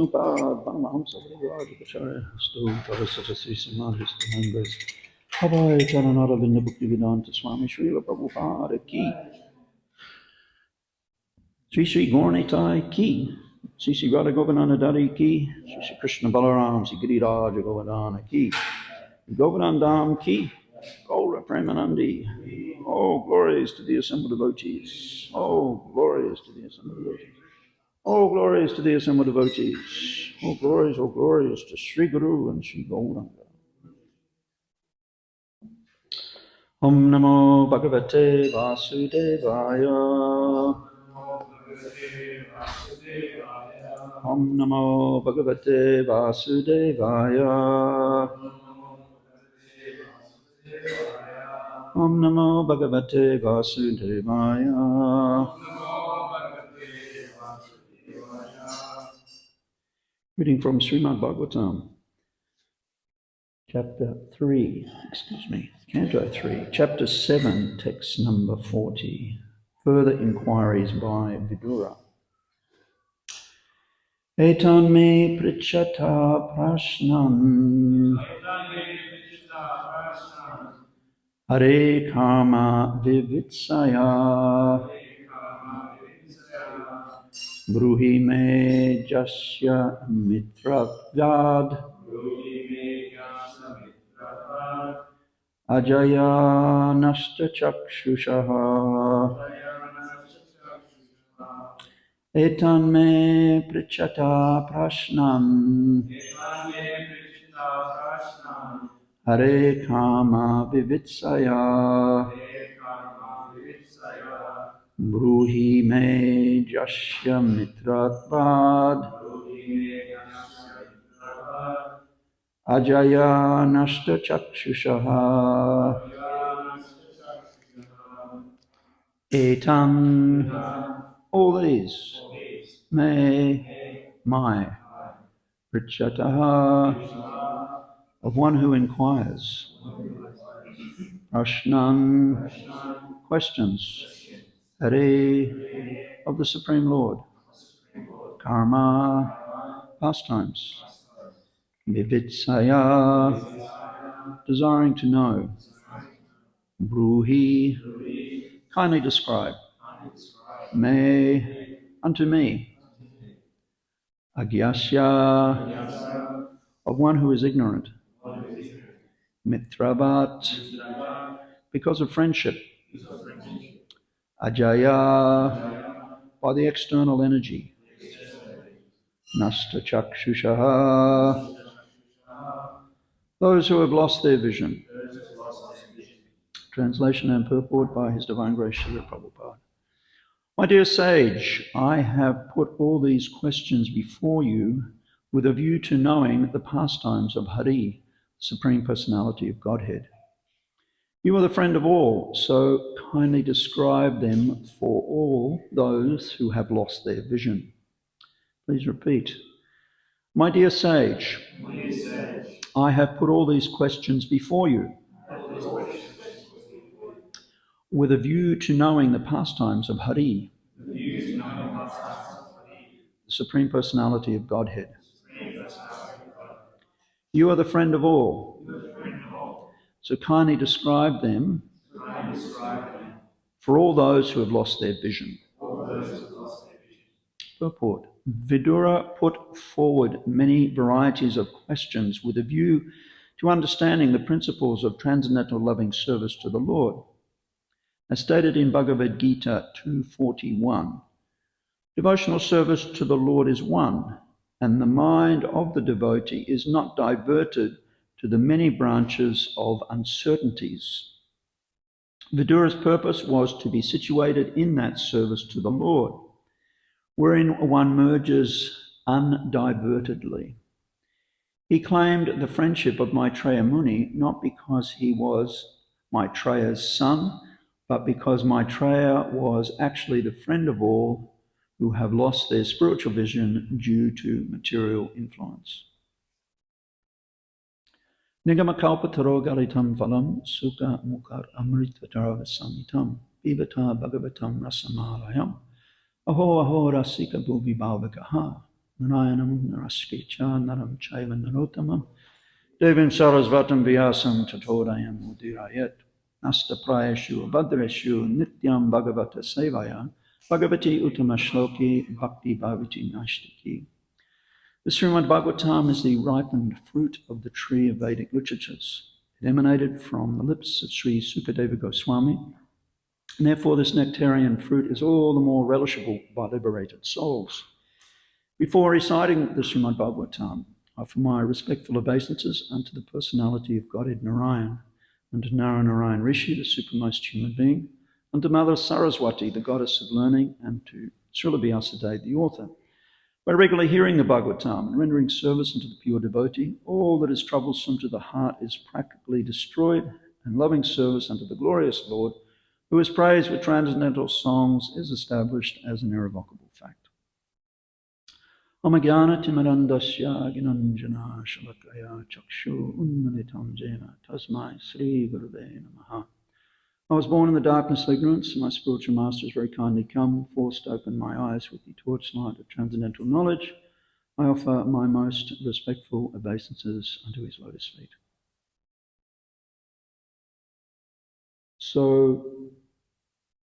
Vishnupad Paramahamsa Varivajikacharya Stu Tarasata Sri Samadhi Divine Grace Bhava Charanara Vinda Bhakti Vedanta Swami Srila Prabhupada Ki Sri Sri Gaurnitai Ki Sri Sri Radha Govardhana Dari Ki Sri Sri Krishna Balaram Sri Giriraj Govardhana Ki Govardhan Ki Gaura Premanandi. Oh, glories to the assembled devotees. Oh, glories to the assembled devotees. Oh, glories to the assembled devotees. Oh, glories to Sri Guru and Sri Gauranga. Om Namo Bhagavate Vasudevaya. Om Namo Bhagavate Vasudevaya. Om Namo Bhagavate Vasudevaya. Reading from Srimad Bhagavatam, Chapter 3, Canto 3, Chapter 7, text number 40. Further inquiries by Vidura. Etan me prichata prashnam Hare Kama Vivitsaya Bruhi me Jasya Mitravyad Ajaya Nashta Chakshushaha Etan me prichata prashnam Hare Kama Vivitsaya Bruhi me Jasya Mitratvad Ajaya Nashta Chakshushaha Etam, all these, may, my, Prichataha, of one who inquires, Prashnan, questions, Hare, of the Supreme Lord, Karma, pastimes, Vivitsaya, desiring to know, Bruhi, kindly describe, May, unto me, Agyasya, of one who is ignorant, Mitravat, because of friendship, Ajaya, by the external energy, Nasta Chakshushaha, those who have lost their vision. Translation and purport by His Divine Grace Srila Prabhupada. My dear sage, I have put all these questions before you with a view to knowing the pastimes of Hari, Supreme Personality of Godhead. You are the friend of all, so kindly describe them for all those who have lost their vision. Please repeat. My dear sage, I have put all these questions before you with a view to knowing the pastimes of Hari, the Supreme Personality of Godhead. You are the friend of all, so kindly describe them for all those who have lost their vision. Purport. Vidura put forward many varieties of questions with a view to understanding the principles of transcendental loving service to the Lord. As stated in Bhagavad Gita 2:41, devotional service to the Lord is one, and the mind of the devotee is not diverted to the many branches of uncertainties. Vidura's purpose was to be situated in that service to the Lord, wherein one merges undivertedly. He claimed the friendship of Maitreya Muni not because he was Maitreya's son, but because Maitreya was actually the friend of all who have lost their spiritual vision due to material influence. Nigamakalpataro garitam phalam sukha mukar amrita dharavasamhitam vivata bhagavatam rasamalayam aho aho rasika bhuvi bhavakaha Narayanam Naraskicha Naram Chaiva Narottamam Devim Sarasvatam Vyasam Tatodayam Udirayet Nasta Prayashu Abhadreshu Nityam Bhagavata Sevaya Bhagavati Uttama Shloki Bhakti Bhavati Nashtiki. The Srimad Bhagavatam is the ripened fruit of the tree of Vedic literatures. It emanated from the lips of Sri Sukadeva Goswami, and therefore this nectarian fruit is all the more relishable by liberated souls. Before reciting the Srimad Bhagavatam, I offer my respectful obeisances unto the personality of Godhead Narayan, unto Narayan Rishi, the supermost human being, unto Mother Saraswati, the goddess of learning, and to Srila Vyasadeva, the author. By regularly hearing the Bhagavatam and rendering service unto the pure devotee, all that is troublesome to the heart is practically destroyed, and loving service unto the glorious Lord, who is praised with transcendental songs, is established as an irrevocable fact. Amajnana timarandasya ginanjana shalakaya chakshu unmanitam jena tasmai Sri Guruve Namaha. I was born in the darkness of ignorance, and my spiritual master has very kindly come, forced open my eyes with the torchlight of transcendental knowledge. I offer my most respectful obeisances unto his lotus feet. So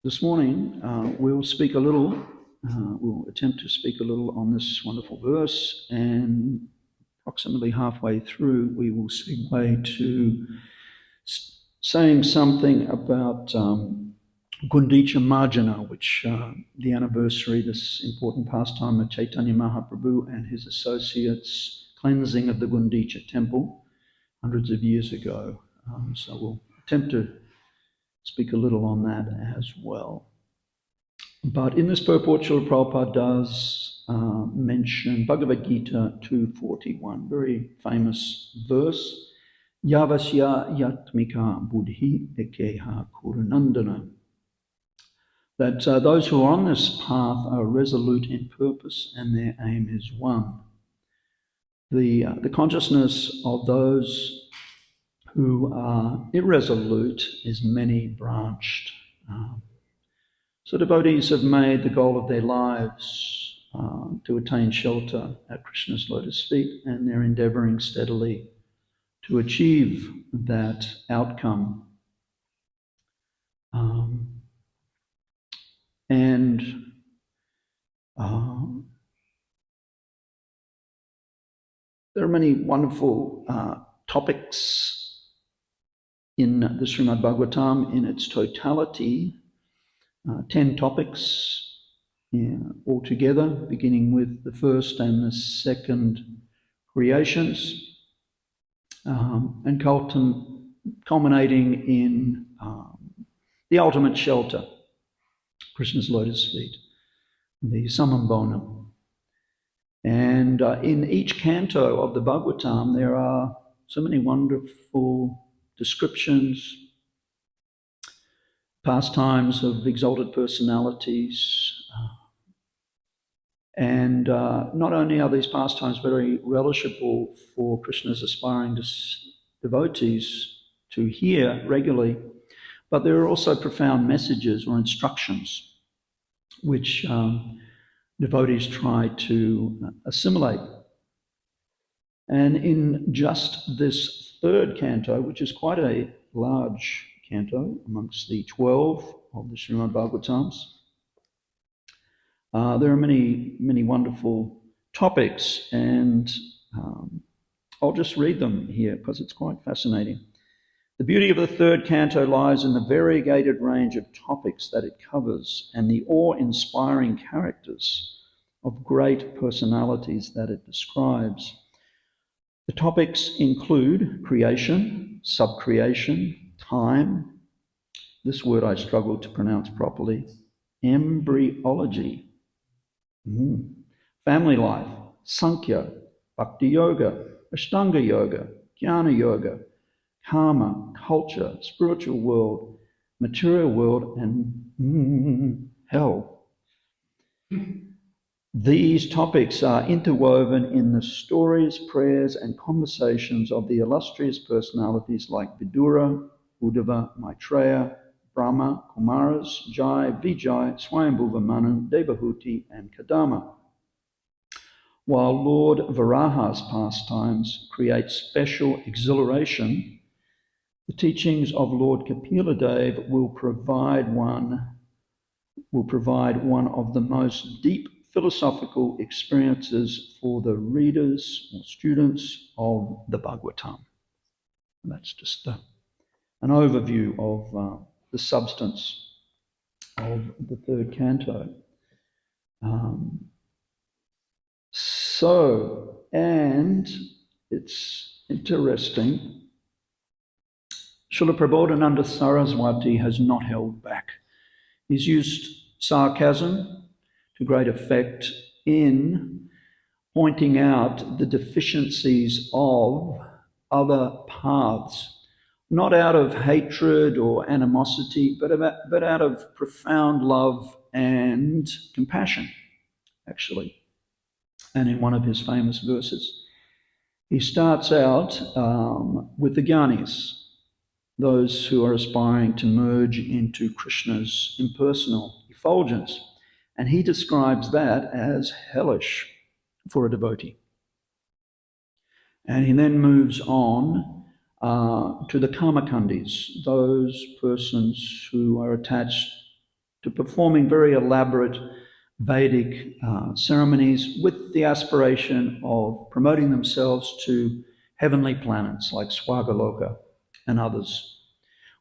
this morning we'll speak a little, we'll attempt to speak a little on this wonderful verse, and approximately halfway through we will segue to saying something about Gundicha Marjana, which the anniversary, this important pastime of Chaitanya Mahaprabhu and his associates' cleansing of the Gundicha temple hundreds of years ago. So we'll attempt to speak a little on that as well. But in this purport, Srila Prabhupada does mention Bhagavad Gita 2:41, very famous verse. Yavasya yatmika buddhi ekeha kurunandana. That those who are on this path are resolute in purpose and their aim is one. The consciousness of those who are irresolute is many-branched. So devotees have made the goal of their lives to attain shelter at Krishna's lotus feet, and they're endeavoring steadily to achieve that outcome. There are many wonderful topics in the Srimad Bhagavatam in its totality, 10 topics altogether, beginning with the first and the second creations, and culminating in the ultimate shelter, Krishna's lotus feet, the Samambonam. And in each canto of the Bhagavatam, there are so many wonderful descriptions, pastimes of exalted personalities. And not only are these pastimes very relishable for Krishna's aspiring devotees to hear regularly, but there are also profound messages or instructions which devotees try to assimilate. And in just this third canto, which is quite a large canto amongst the 12 of the Srimad Bhagavatams, there are many, many wonderful topics, and I'll just read them here because it's quite fascinating. The beauty of the third canto lies in the variegated range of topics that it covers and the awe-inspiring characters of great personalities that it describes. The topics include creation, subcreation, time, this word I struggle to pronounce properly, embryology, family life, Sankhya, Bhakti Yoga, Ashtanga Yoga, Jnana Yoga, karma, culture, spiritual world, material world, and hell. These topics are interwoven in the stories, prayers, and conversations of the illustrious personalities like Vidura, Uddhava, Maitreya, Brahma, Kumaras, Jai, Vijay, Swayambhuva Manu, Devahuti, and Kadama. while Lord Varaha's pastimes create special exhilaration, the teachings of Lord Kapila Dev will provide one of the most deep philosophical experiences for the readers or students of the Bhagavatam. And that's just an overview of the substance of the third canto. And it's interesting, Srila Prabodhananda Saraswati has not held back. He's used sarcasm to great effect in pointing out the deficiencies of other paths, not out of hatred or animosity, but out of profound love and compassion, actually. And in one of his famous verses, he starts out with the Gyanis, those who are aspiring to merge into Krishna's impersonal effulgence. And he describes that as hellish for a devotee. And he then moves on to the Kamakandis, those persons who are attached to performing very elaborate Vedic ceremonies with the aspiration of promoting themselves to heavenly planets like Swargaloka and others,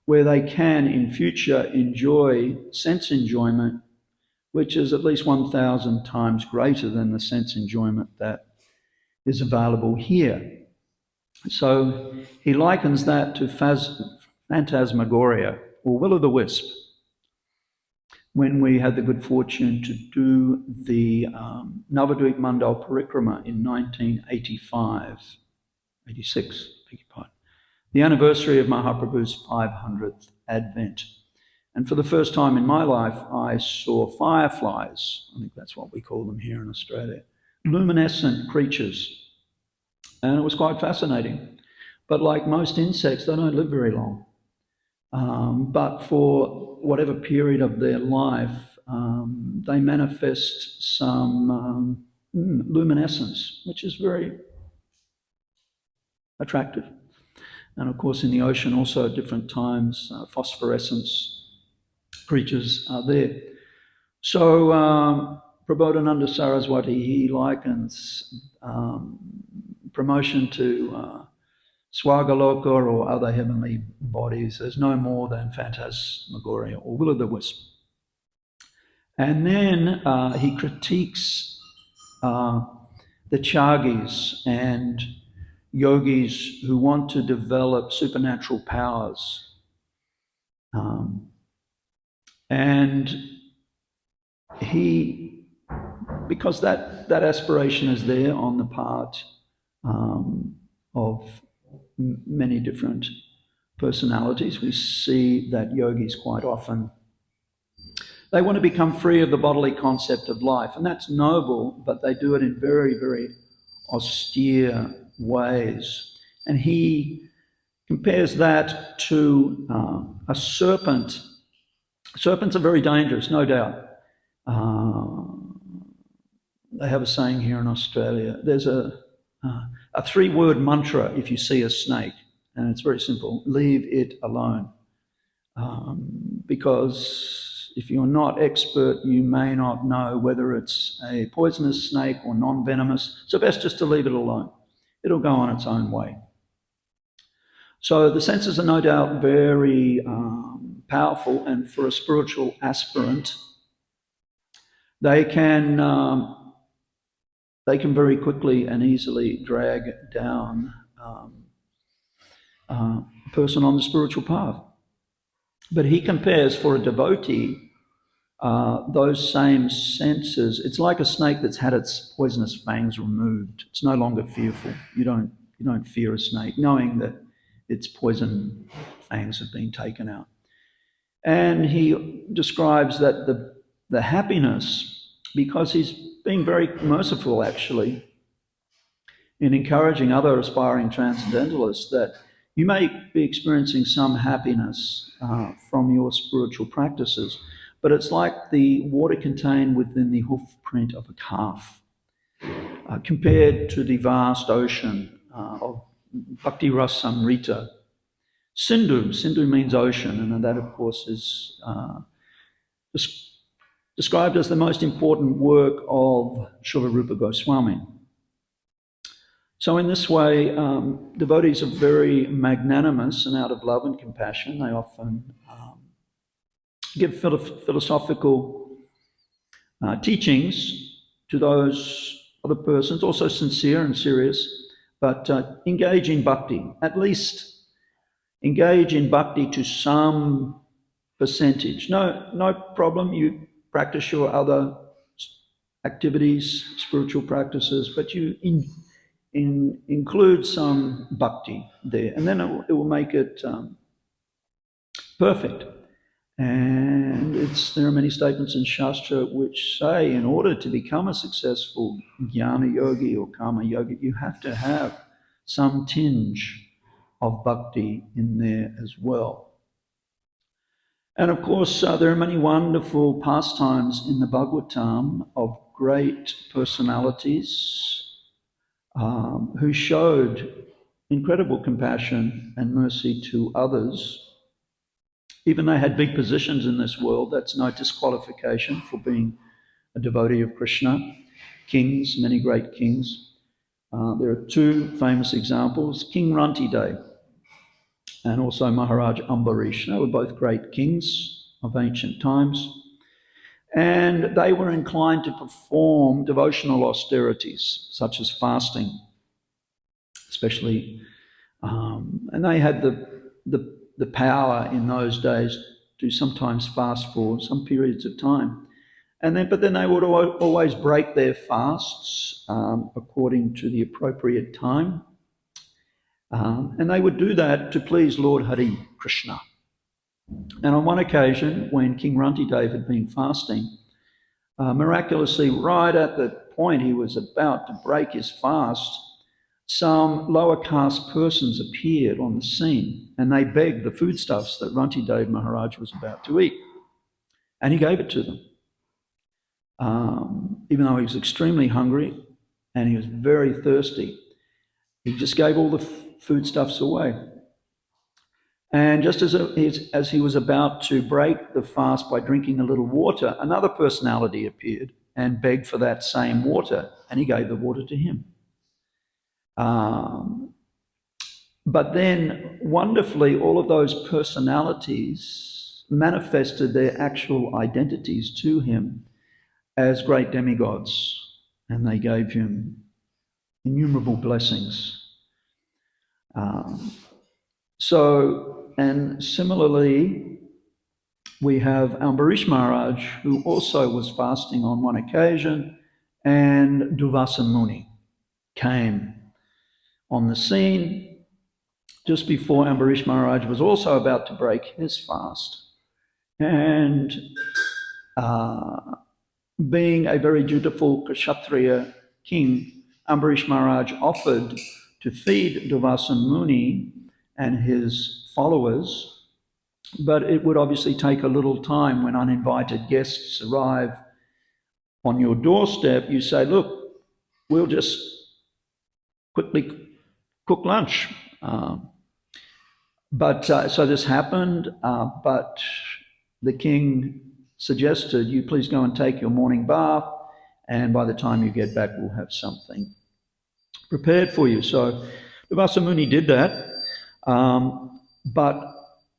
where they can in future enjoy sense enjoyment, which is at least 1,000 times greater than the sense enjoyment that is available here. So he likens that to phantasmagoria, or will-o'-the-wisp. When we had the good fortune to do the Navadvip Mandal Parikrama in 86, beg your pardon, the anniversary of Mahaprabhu's 500th Advent. And for the first time in my life, I saw fireflies, I think that's what we call them here in Australia, luminescent creatures. And it was quite fascinating. But like most insects, they don't live very long. But for whatever period of their life, they manifest some luminescence, which is very attractive. And of course, in the ocean also at different times, phosphorescence creatures are there. So Prabodhananda Saraswati, he likens promotion to Swargaloka or other heavenly bodies as no more than phantasmagoria or will-o'-the-wisp. And then he critiques the Chagis and yogis who want to develop supernatural powers. And he, because that aspiration is there on the part of many different personalities, we see that yogis quite often, they want to become free of the bodily concept of life, and that's noble, but they do it in very, very austere ways. And he compares that to a serpent. Serpents are very dangerous, no doubt. They have a saying here in Australia, there's a 3-word mantra if you see a snake, and it's very simple: leave it alone. Because if you're not expert, you may not know whether it's a poisonous snake or non-venomous, so best just to leave it alone. It'll go on its own way. So the senses are no doubt very powerful, and for a spiritual aspirant, they can very quickly and easily drag down a person on the spiritual path. But he compares, for a devotee, those same senses. It's like a snake that's had its poisonous fangs removed. It's no longer fearful. You don't fear a snake, knowing that its poison fangs have been taken out. And he describes that the happiness, because he's being very merciful actually in encouraging other aspiring transcendentalists, that you may be experiencing some happiness from your spiritual practices, but it's like the water contained within the hoof print of a calf. compared to the vast ocean of Bhakti Rasamrita. Sindhu means ocean, and that, of course, is described as the most important work of Srila Rupa Goswami. So in this way, devotees are very magnanimous, and out of love and compassion, they often give philosophical teachings to those other persons, also sincere and serious, but engage in bhakti. At least engage in bhakti to some percentage. No problem, you practice your other activities, spiritual practices, but you include some bhakti there, and then it will make it perfect. And there are many statements in Shastra which say in order to become a successful jnana yogi or karma yogi, you have to have some tinge of bhakti in there as well. And of course, there are many wonderful pastimes in the Bhagavatam of great personalities who showed incredible compassion and mercy to others. Even they had big positions in this world, that's no disqualification for being a devotee of Krishna. Kings, many great kings. There are two famous examples, King Rantidev and also Maharaj Ambarish. They were both great kings of ancient times. And they were inclined to perform devotional austerities, such as fasting, especially. And they had the power in those days to sometimes fast for some periods of time. But then they would always break their fasts according to the appropriate time. And they would do that to please Lord Hari Krishna. And on one occasion, when King Rantidev had been fasting, miraculously, right at the point he was about to break his fast, some lower caste persons appeared on the scene, and they begged the foodstuffs that Rantidev Maharaj was about to eat. And he gave it to them, even though he was extremely hungry and he was very thirsty. He just gave all the foodstuffs away. And just as he was about to break the fast by drinking a little water, another personality appeared and begged for that same water, and he gave the water to him. But then, wonderfully, all of those personalities manifested their actual identities to him as great demigods, and they gave him innumerable blessings. And similarly, we have Ambarish Maharaj, who also was fasting on one occasion, and Durvasa Muni came on the scene just before Ambarish Maharaj was also about to break his fast. And being a very dutiful Kshatriya king, Ambarish Maharaj offered to feed Durvasa Muni and his followers, but it would obviously take a little time when uninvited guests arrive on your doorstep. You say, look, we'll just quickly cook lunch. So this happened, but the king suggested you please go and take your morning bath, and by the time you get back, we'll have something prepared for you. So Durvasa Muni did that. But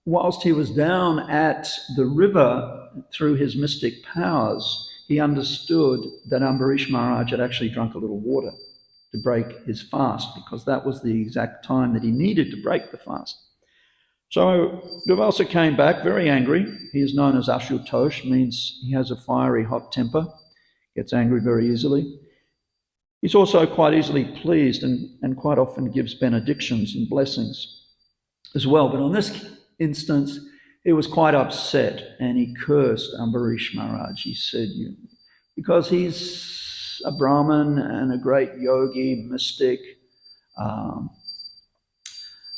whilst he was down at the river through his mystic powers, he understood that Ambarish Maharaj had actually drunk a little water to break his fast, because that was the exact time that he needed to break the fast. So Durvasa came back very angry. He is known as Ashutosh, means he has a fiery, hot temper, gets angry very easily. He's also quite easily pleased and quite often gives benedictions and blessings as well. But on this instance, he was quite upset and he cursed Ambarish Maharaj. He said, because he's a Brahmin and a great yogi, mystic.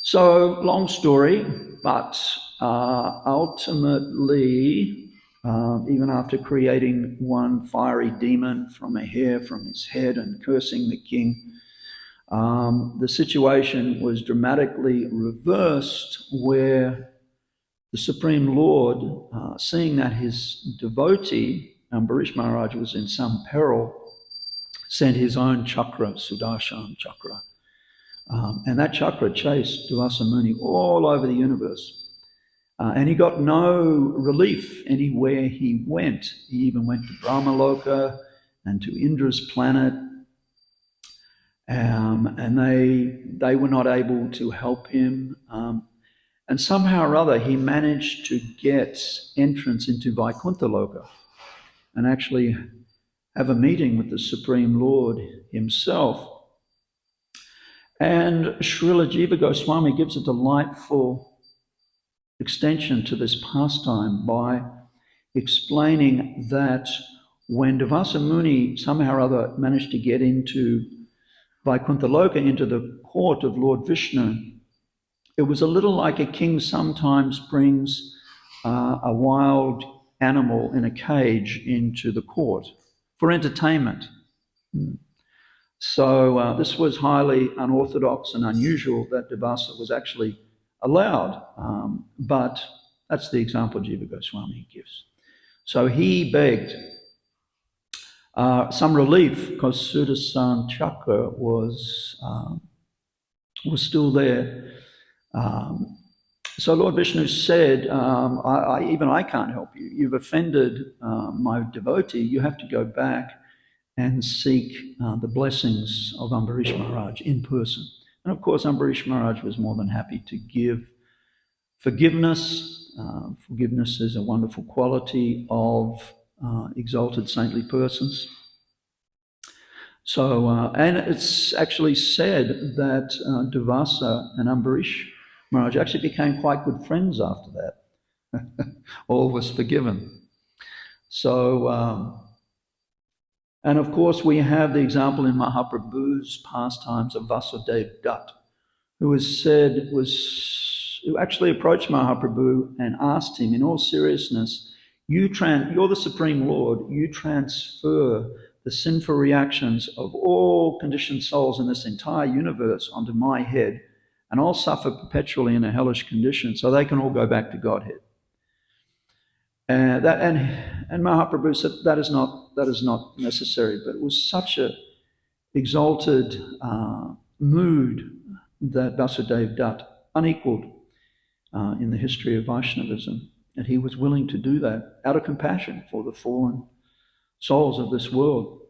So long story, but ultimately even after creating one fiery demon from a hair from his head and cursing the king. The situation was dramatically reversed, where the Supreme Lord, seeing that his devotee, Ambarish Maharaj, was in some peril, sent his own chakra, Sudarshan chakra. And that chakra chased Durvasa Muni all over the universe. And he got no relief anywhere he went. He even went to Brahmaloka and to Indra's planet. And they were not able to help him. And somehow or other, he managed to get entrance into Vaikuntha Loka and actually have a meeting with the Supreme Lord himself. And Srila Jiva Goswami gives a delightful extension to this pastime by explaining that when Durvasa Muni somehow or other managed to get into Vaikuntha Loka, into the court of Lord Vishnu, it was a little like a king sometimes brings a wild animal in a cage into the court for entertainment. So this was highly unorthodox and unusual that Durvasa was actually allowed, but that's the example Jiva Goswami gives. So he begged some relief because Sudarshan chakra was still there. So Lord Vishnu said, even I can't help you. You've offended my devotee. You have to go back and seek the blessings of Ambarish Maharaj in person. And of course, Ambarish Maharaj was more than happy to give forgiveness. Forgiveness is a wonderful quality of exalted saintly persons. So, and it's actually said that Durvasa and Ambarish Maharaj actually became quite good friends after that. All was forgiven. So, and of course, we have the example in Mahaprabhu's pastimes of Vasudev Dutt, who actually approached Mahaprabhu and asked him in all seriousness, you're the Supreme Lord, you transfer the sinful reactions of all conditioned souls in this entire universe onto my head, and I'll suffer perpetually in a hellish condition so they can all go back to Godhead. And Mahaprabhu said that is not necessary, but it was such a exalted mood that Vasudev Dutt, unequaled in the history of Vaishnavism, and he was willing to do that out of compassion for the fallen souls of this world.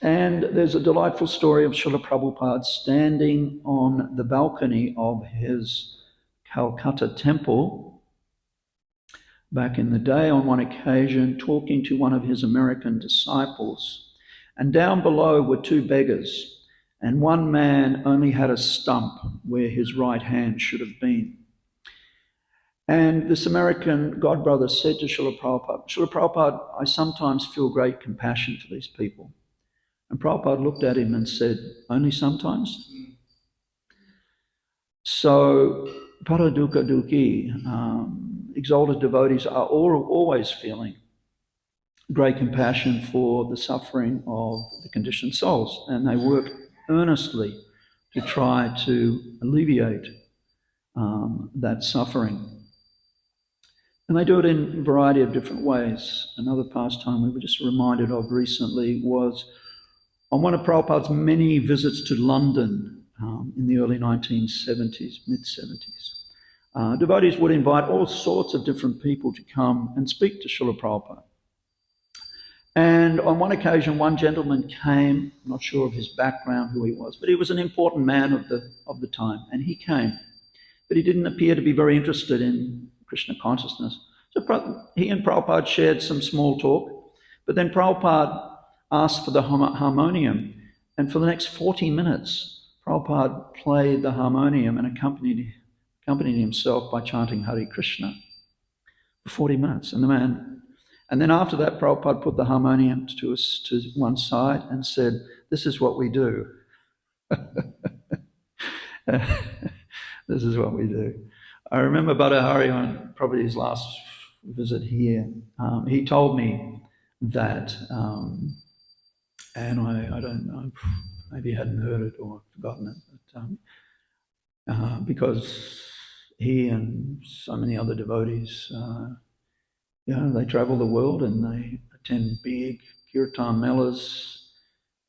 And there's a delightful story of Srila Prabhupada standing on the balcony of his Calcutta temple back in the day on one occasion, talking to one of his American disciples. And down below were two beggars, and one man only had a stump where his right hand should have been. And this American godbrother said to Srila Prabhupada, I sometimes feel great compassion for these people. And Prabhupada looked at him and said, only sometimes? So, Paraduka Duki, exalted devotees are always feeling great compassion for the suffering of the conditioned souls, and they work earnestly to try to alleviate that suffering. And they do it in a variety of different ways. Another pastime we were just reminded of recently was on one of Prabhupada's many visits to London in the early 1970s, mid-70s. Devotees would invite all sorts of different people to come and speak to Srila Prabhupada. And on one occasion, one gentleman came, I'm not sure of his background, who he was, but he was an important man of the time, and he came. But he didn't appear to be very interested in Krishna consciousness. So he and Prabhupada shared some small talk, but then Prabhupada asked for the harmonium, and for the next 40 minutes, Prabhupada played the harmonium and accompanied himself by chanting Hare Krishna for 40 minutes. And then after that, Prabhupada put the harmonium to one side and said, this is what we do. This is what we do. I remember Badahari on probably his last visit here. He told me that, and I don't know, maybe he hadn't heard it or forgotten it, but, because he and so many other devotees, they travel the world and they attend big kirtan melas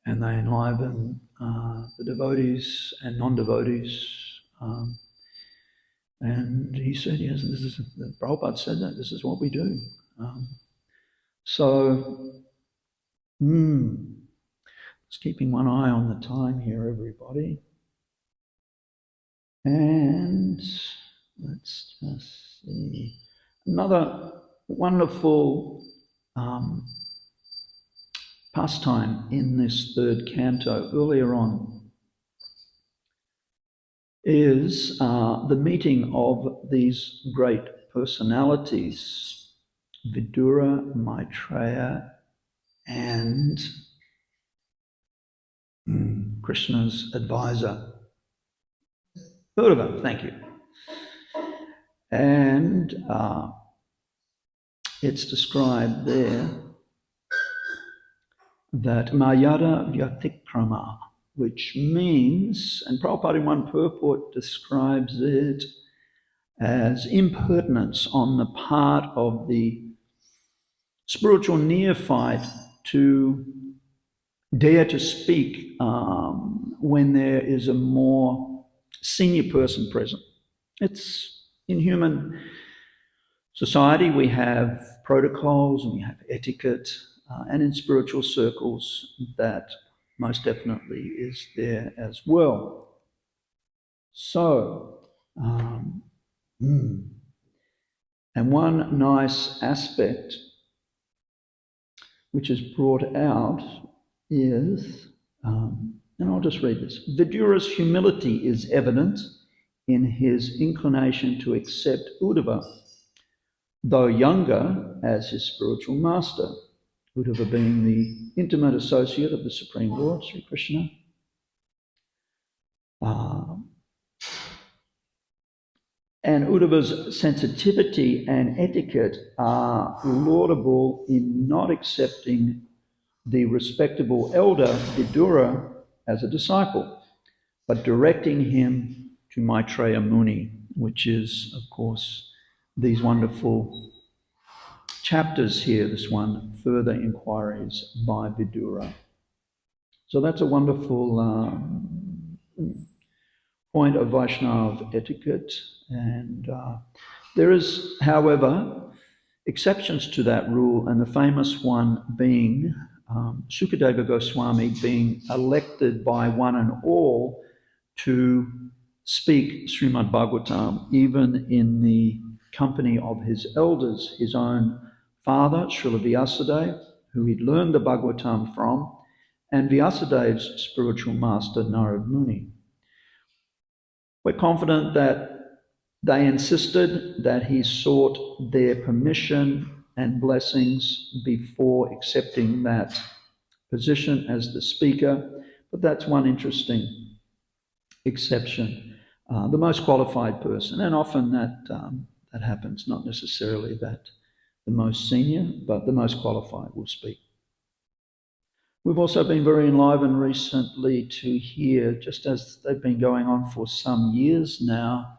and they enliven the devotees and non-devotees. And he said, yes, Prabhupada said that, this is what we do. Just keeping one eye on the time here, everybody. And let's just see. Another wonderful pastime in this third canto earlier on is the meeting of these great personalities, Vidura, Maitreya, and Krishna's advisor, Purva, thank you. And it's described there that Mayada Vyatikrama, which means, and Prabhupada in one purport describes it as impertinence on the part of the spiritual neophyte to dare to speak when there is a more senior person present. It's in human society, we have protocols and we have etiquette, and in spiritual circles, that most definitely is there as well. So, and one nice aspect which is brought out is, and I'll just read this. Vidura's humility is evident in his inclination to accept Uddhava, though younger, as his spiritual master, Uddhava being the intimate associate of the Supreme Lord, Sri Krishna. And Uddhava's sensitivity and etiquette are laudable in not accepting the respectable elder Vidura as a disciple, but directing him to Maitreya Muni, which is, of course, these wonderful chapters here, this one, Further Inquiries by Vidura. So that's a wonderful point of Vaishnava etiquette. And there is, however, exceptions to that rule, and the famous one being Sukadeva Goswami being elected by one and all to speak Srimad Bhagavatam, even in the company of his elders, his own father, Srila Vyasadeva, who he'd learned the Bhagavatam from, and Vyasadev's spiritual master, Narad Muni. We're confident that they insisted that he sought their permission and blessings before accepting that position as the speaker, but that's one interesting exception. The most qualified person, and often that happens, not necessarily that the most senior, but the most qualified will speak. We've also been very enlivened recently to hear, just as they've been going on for some years now,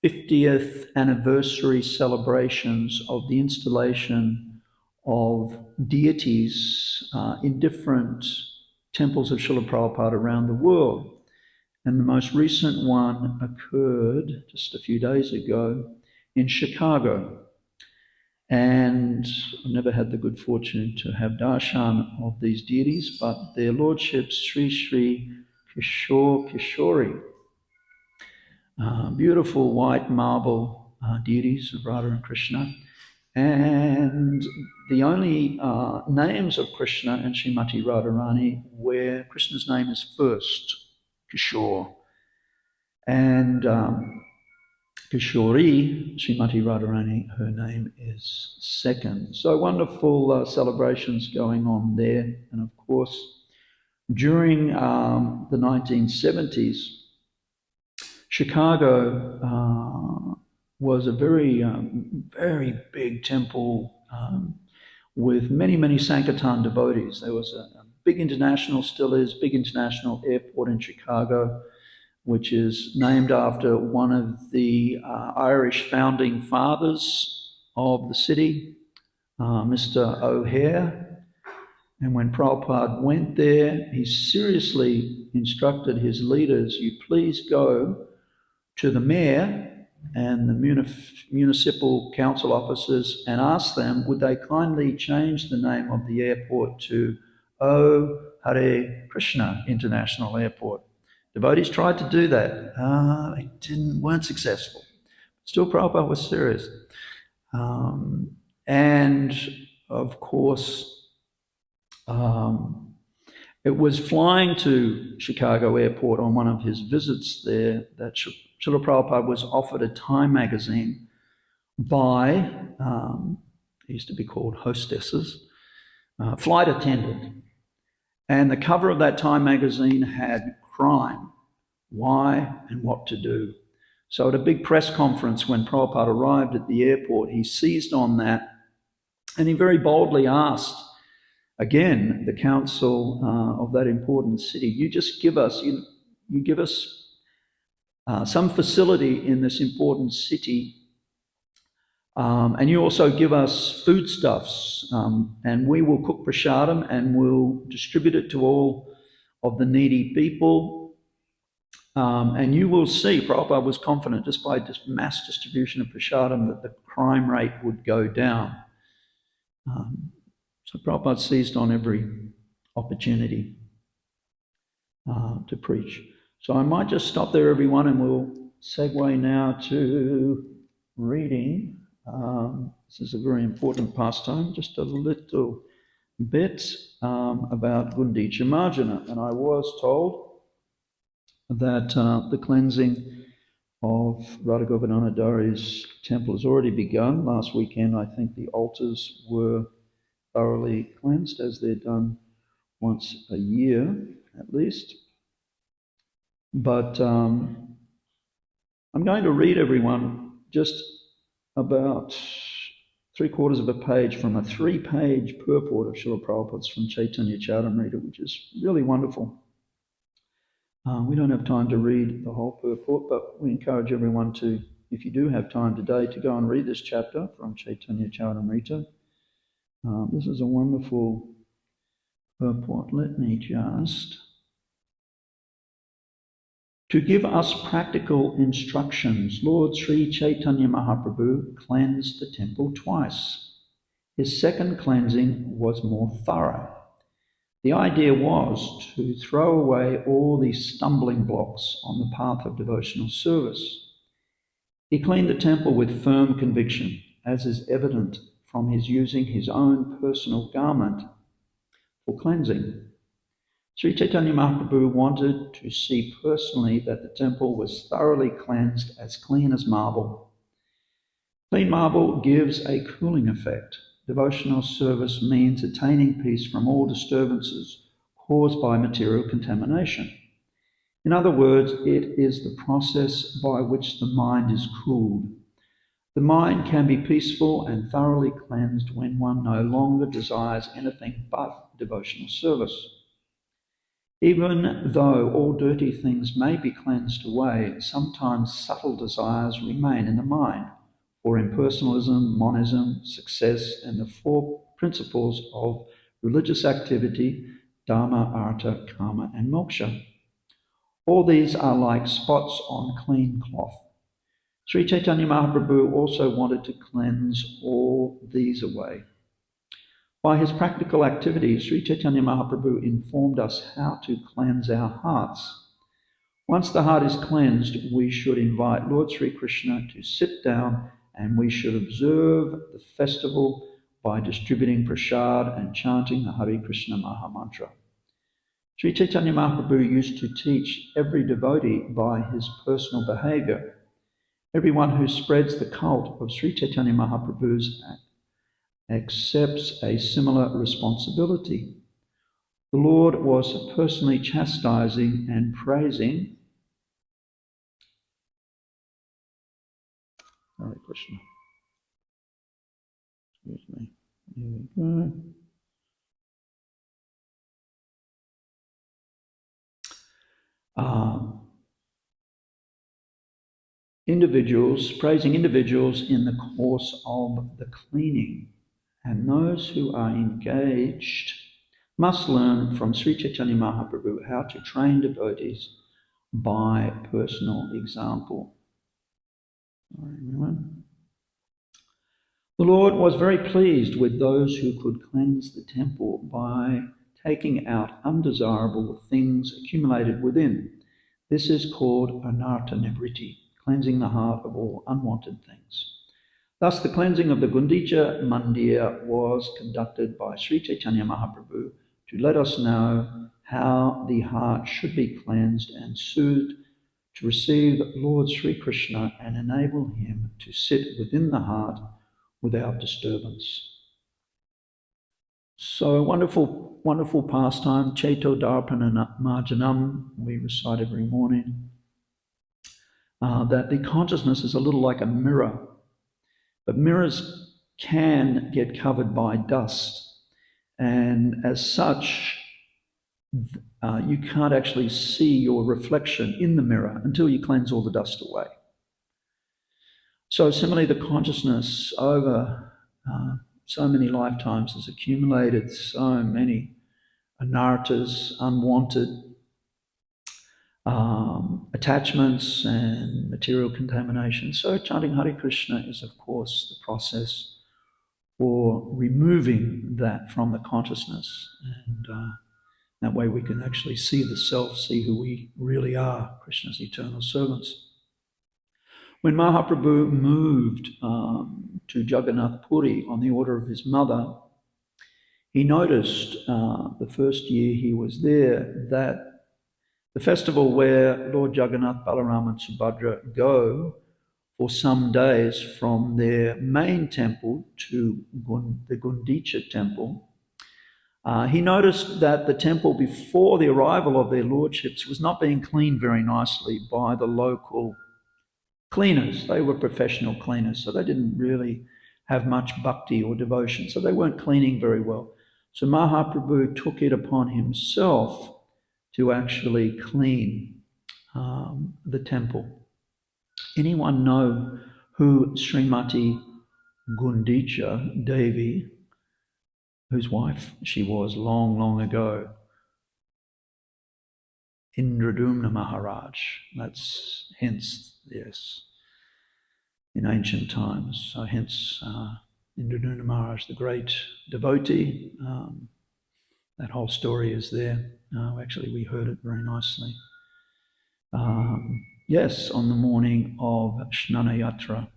50th anniversary celebrations of the installation of deities in different temples of Srila Prabhupada around the world. And the most recent one occurred just a few days ago in Chicago. And I've never had the good fortune to have darshan of these deities, but their lordships, Sri Sri Kishore Kishori, beautiful white marble deities of Radha and Krishna. And the only names of Krishna and Srimati Radharani where Krishna's name is first, Kishore. And Kishori, Srimati Radharani, her name is second. So wonderful celebrations going on there. And of course, during the 1970s, Chicago was a very, very big temple with many, many Sankirtan devotees. There was a big international, still is, big international airport in Chicago, which is named after one of the Irish founding fathers of the city, Mr. O'Hare. And when Prabhupada went there, he seriously instructed his leaders, you please go to the mayor and the municipal council officers and ask them, would they kindly change the name of the airport to O Hare Krishna International Airport. Devotees tried to do that. They weren't successful. Still, Prabhupada was serious. And of course, it was flying to Chicago Airport on one of his visits there that Srila Prabhupada was offered a Time magazine by, they used to be called hostesses, flight attendant. And the cover of that Time magazine had crime, why and what to do. So at a big press conference when Prabhupada arrived at the airport, he seized on that and he very boldly asked, again, the council of that important city, you just give us, you give us some facility in this important city, and you also give us foodstuffs, and we will cook prasadam and we'll distribute it to all of the needy people. And you will see, Prabhupada was confident just by mass distribution of prasadam that the crime rate would go down. So Prabhupada seized on every opportunity to preach. So I might just stop there, everyone, and we'll segue now to reading. This is a very important pastime, just a little bit about Gundicha Marjana. And I was told that the cleansing of Radha Govardhana Dari's temple has already begun. Last weekend, I think the altars were thoroughly cleansed, as they're done once a year at least. But I'm going to read everyone just about 3/4 of a page from a 3-page purport of Srila Prabhupada's from Chaitanya Charitamrita, which is really wonderful. We don't have time to read the whole purport, but we encourage everyone to, if you do have time today, to go and read this chapter from Chaitanya Charitamrita. This is a wonderful purport. Let me just... To give us practical instructions, Lord Sri Chaitanya Mahaprabhu cleansed the temple twice. His second cleansing was more thorough. The idea was to throw away all these stumbling blocks on the path of devotional service. He cleaned the temple with firm conviction, as is evident from his using his own personal garment for cleansing. Sri Chaitanya Mahaprabhu wanted to see personally that the temple was thoroughly cleansed, as clean as marble. Clean marble gives a cooling effect. Devotional service means attaining peace from all disturbances caused by material contamination. In other words, it is the process by which the mind is cooled. The mind can be peaceful and thoroughly cleansed when one no longer desires anything but devotional service. Even though all dirty things may be cleansed away, sometimes subtle desires remain in the mind for impersonalism, monism, success, and the 4 principles of religious activity, dharma, artha, karma, and moksha. All these are like spots on clean cloth. Sri Chaitanya Mahaprabhu also wanted to cleanse all these away. By his practical activities, Sri Chaitanya Mahaprabhu informed us how to cleanse our hearts. Once the heart is cleansed, we should invite Lord Sri Krishna to sit down, and we should observe the festival by distributing prasad and chanting the Hare Krishna Maha Mantra. Sri Chaitanya Mahaprabhu used to teach every devotee by his personal behavior. Everyone who spreads the cult of Sri Chaitanya Mahaprabhu's accepts a similar responsibility. The Lord was personally chastising and praising Hare Krishna. Excuse me. Here we go. Praising individuals in the course of the cleaning, and those who are engaged must learn from Sri Chaitanya Mahaprabhu how to train devotees by personal example. Sorry, everyone. The Lord was very pleased with those who could cleanse the temple by taking out undesirable things accumulated within. This is called anartha nivriti, cleansing the heart of all unwanted things. Thus, the cleansing of the Gundicha Mandir was conducted by Sri Chaitanya Mahaprabhu to let us know how the heart should be cleansed and soothed to receive Lord Sri Krishna and enable him to sit within the heart without disturbance. So wonderful, wonderful pastime, Chaito Darpana Marjanam, we recite every morning, that the consciousness is a little like a mirror, but mirrors can get covered by dust, and as such, you can't actually see your reflection in the mirror until you cleanse all the dust away. So similarly, the consciousness over so many lifetimes has accumulated so many anarthas, unwanted attachments and material contamination. So chanting Hare Krishna is, of course, the process for removing that from the consciousness. And that way we can actually see the self, see who we really are, Krishna's eternal servants. When Mahaprabhu moved to Jagannath Puri on the order of his mother, he noticed the first year he was there that the festival where Lord Jagannath, Balaram and Subhadra go for some days from their main temple to the Gundicha temple, he noticed that the temple before the arrival of their lordships was not being cleaned very nicely by the local cleaners. They were professional cleaners, so they didn't really have much bhakti or devotion, so they weren't cleaning very well. So Mahaprabhu took it upon himself to actually clean the temple. Anyone know who Srimati Gundicha Devi, whose wife she was long, long ago? Indradumna Maharaj. That's hence, yes, in ancient times. So hence Indradumna Maharaj, the great devotee. That whole story is there. Actually, we heard it very nicely. Yes, on the morning of Snana Yatra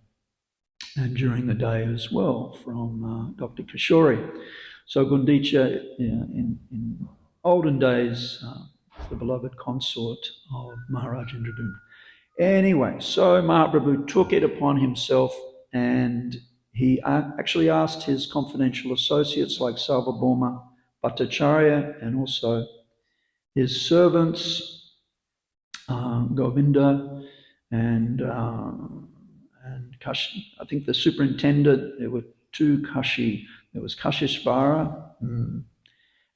and during the day as well from Dr. Kishori. So Gundicha, in olden days, the beloved consort of Maharaj Indradumna. Anyway, so Mahaprabhu took it upon himself and he actually asked his confidential associates like Sarvabhauma Bhattacharya and also his servants, Govinda and Kashi. I think the superintendent, there were two Kashi. There was Kashishvara.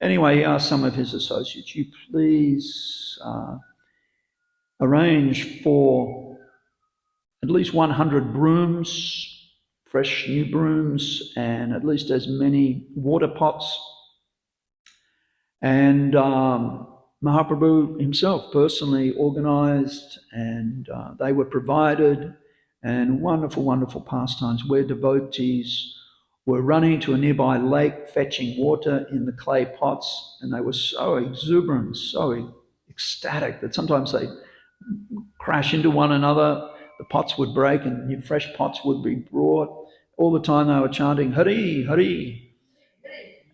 Anyway, he asked some of his associates, you please arrange for at least 100 brooms, fresh new brooms, and at least as many water pots. And Mahaprabhu himself personally organized, and they were provided, and wonderful, wonderful pastimes where devotees were running to a nearby lake, fetching water in the clay pots, and they were so exuberant, so ecstatic that sometimes they crash into one another, the pots would break and new fresh pots would be brought. All the time they were chanting, Hari, Hari.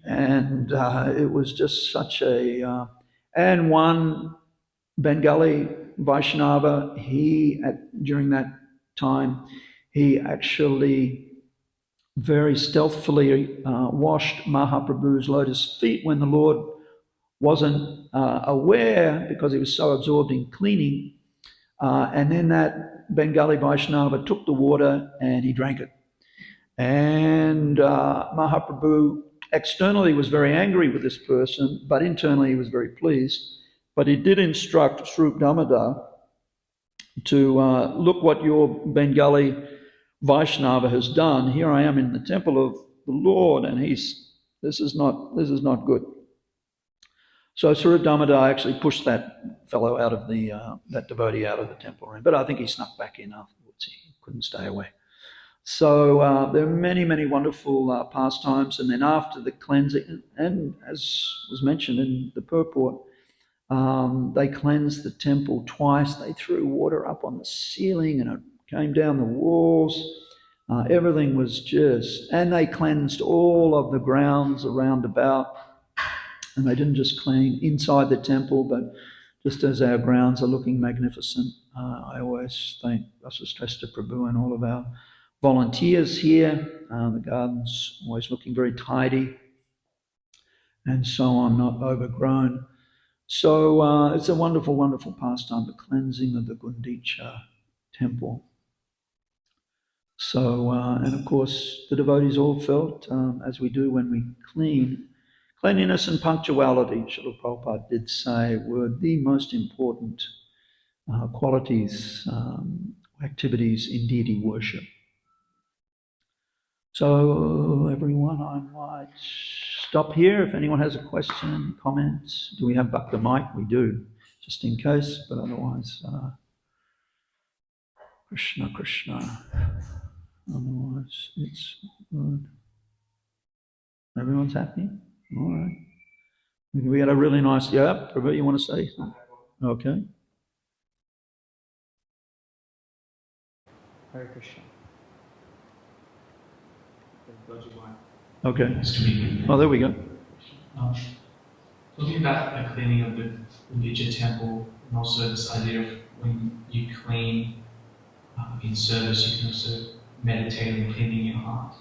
And it was just such a... and one Bengali Vaishnava, during that time, he actually very stealthily washed Mahaprabhu's lotus feet when the Lord wasn't aware, because he was so absorbed in cleaning. And then that Bengali Vaishnava took the water and he drank it. And Mahaprabhu externally was very angry with this person, but internally he was very pleased. But he did instruct Srup Damodar to look what your Bengali Vaishnava has done. Here I am in the temple of the Lord, and this is not good. So Srup Damodar actually pushed that fellow out of that devotee out of the temple room. But I think he snuck back in afterwards. He couldn't stay away. So there are many, many wonderful pastimes. And then after the cleansing, and as was mentioned in the purport, they cleansed the temple twice. They threw water up on the ceiling and it came down the walls. Everything was and they cleansed all of the grounds around about. And they didn't just clean inside the temple, but just as our grounds are looking magnificent, I always thank Vasishtha Prabhu and all of our volunteers here. The garden's always looking very tidy and so on, not overgrown. So it's a wonderful, wonderful pastime, the cleansing of the Gundicha temple. So, and of course, the devotees all felt, as we do when we clean, cleanliness and punctuality, Srila Prabhupada did say, were the most important qualities, activities in deity worship. So, everyone, I might stop here. If anyone has a question, comments. Do we have the mic? We do, just in case, but otherwise, Krishna, Krishna. Otherwise, it's good. Everyone's happy? All right. We had a really nice, Prabhu, you want to say something? Okay. Hare Krishna. Okay. Oh, there we go. Talking about the cleaning of the Gundicha temple, and also this idea of when you clean in service, you can also meditate on cleaning your heart.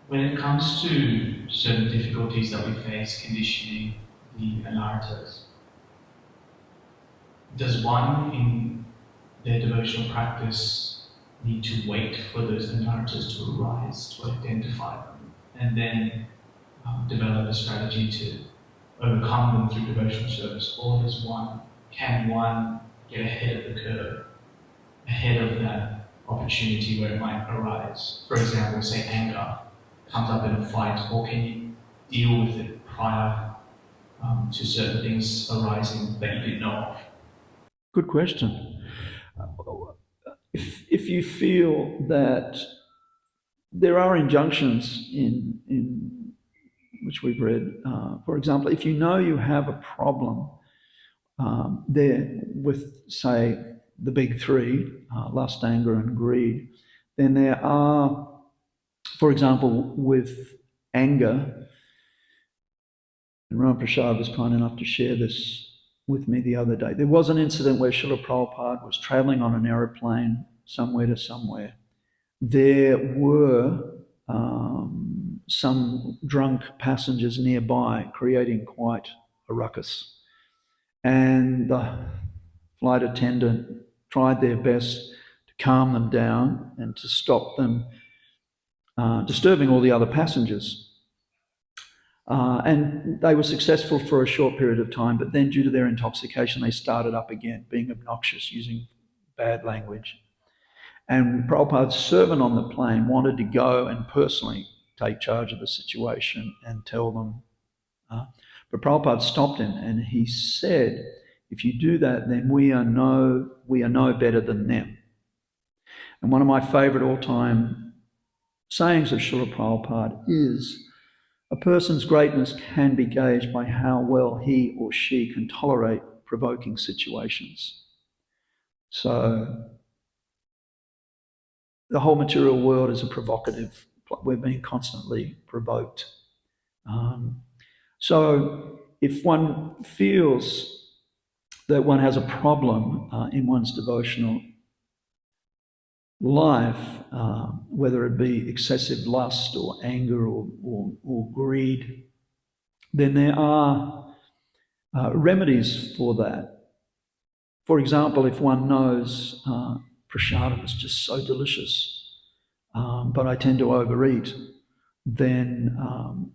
When it comes to certain difficulties that we face conditioning the anarthas, does one in their devotional practice need to wait for those anarthas to arise, to identify them, and then develop a strategy to overcome them through devotional service, or can one get ahead of the curve, ahead of that opportunity where it might arise? For example, say anger comes up in a fight, or can you deal with it prior to certain things arising that you didn't know of? Good question. If you feel that there are injunctions in which we've read, for example, if you know you have a problem there with, say, the big three, lust, anger, and greed, then there are, for example, with anger, and Ram Prasad was kind enough to share this with me the other day. There was an incident where Srila Prabhupada was traveling on an aeroplane somewhere to somewhere. There were some drunk passengers nearby creating quite a ruckus. And the flight attendant tried their best to calm them down and to stop them disturbing all the other passengers. And they were successful for a short period of time, but then due to their intoxication, they started up again, being obnoxious, using bad language. And Prabhupada's servant on the plane wanted to go and personally take charge of the situation and tell them. But Prabhupada stopped him and he said, if you do that, then we are no better than them. And one of my favorite all-time sayings of Srila Prabhupada is, a person's greatness can be gauged by how well he or she can tolerate provoking situations. So the whole material world is a provocative, we're being constantly provoked. So if one feels that one has a problem in one's devotional life, whether it be excessive lust or anger or greed, then there are remedies for that. For example, if one knows prasadam is just so delicious, but I tend to overeat, then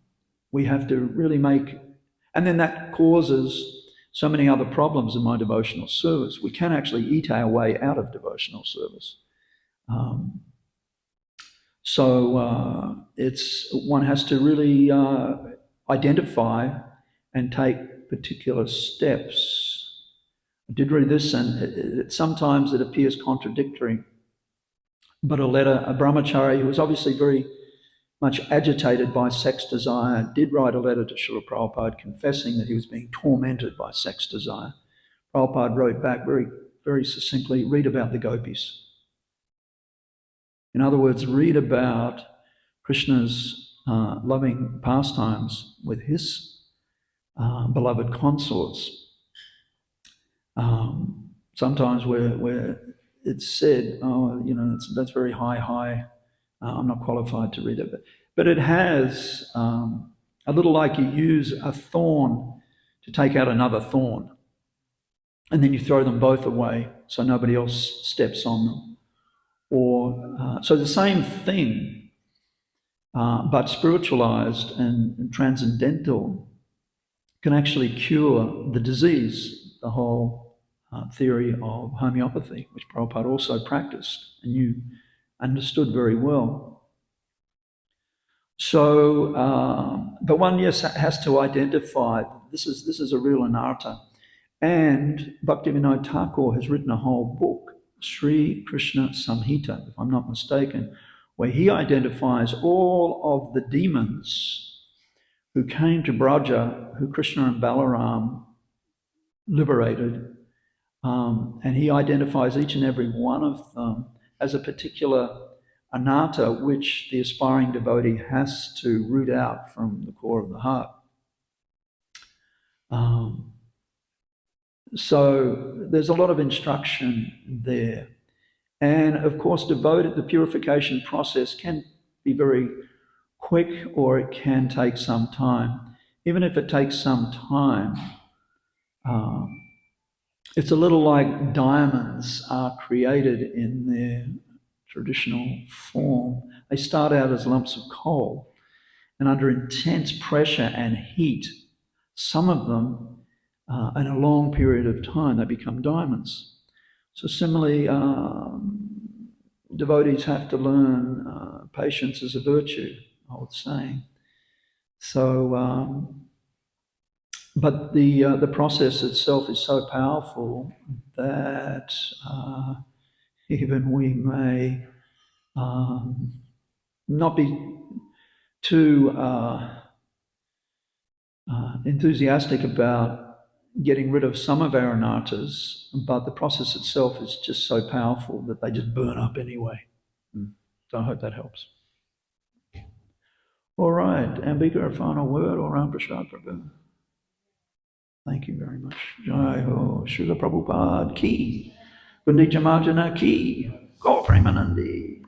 we have to really make, and then that causes so many other problems in my devotional service. We can actually eat our way out of devotional service. So one has to really identify and take particular steps. I did read this, and sometimes it appears contradictory, but a brahmachari who was obviously very much agitated by sex desire did write a letter to Srila Prabhupada confessing that he was being tormented by sex desire. Prabhupada wrote back very, very succinctly, read about the gopis. In other words, read about Krishna's loving pastimes with his beloved consorts. Sometimes where it's said, that's very high. I'm not qualified to read it, but it has a little like you use a thorn to take out another thorn, and then you throw them both away so nobody else steps on them. Or so the same thing, but spiritualized and transcendental, can actually cure the disease. The whole theory of homeopathy, which Prabhupada also practiced and you understood very well. So, but one has to identify this is a real anartha. And Bhaktivinoda Thakur has written a whole book, Sri Krishna Samhita, if I'm not mistaken, where he identifies all of the demons who came to Braja, who Krishna and Balaram liberated, and he identifies each and every one of them as a particular anatta which the aspiring devotee has to root out from the core of the heart. So there's a lot of instruction there. And of course, the purification process can be very quick or it can take some time. Even if it takes some time, it's a little like diamonds are created in their traditional form. They start out as lumps of coal, and under intense pressure and heat, some of them, in a long period of time, they become diamonds. So similarly, devotees have to learn patience is a virtue, old saying. So, but the process itself is so powerful that even we may not be too enthusiastic about getting rid of some of our anarthas, but the process itself is just so powerful that they just burn up anyway. So I hope that helps. All right, Ambika, a final word, or Ram Prasad Prabhu? Thank you very much. Jai Ho, Srila Prabhupada ki, Gundicha Marjana ki, Gaur Premanandi.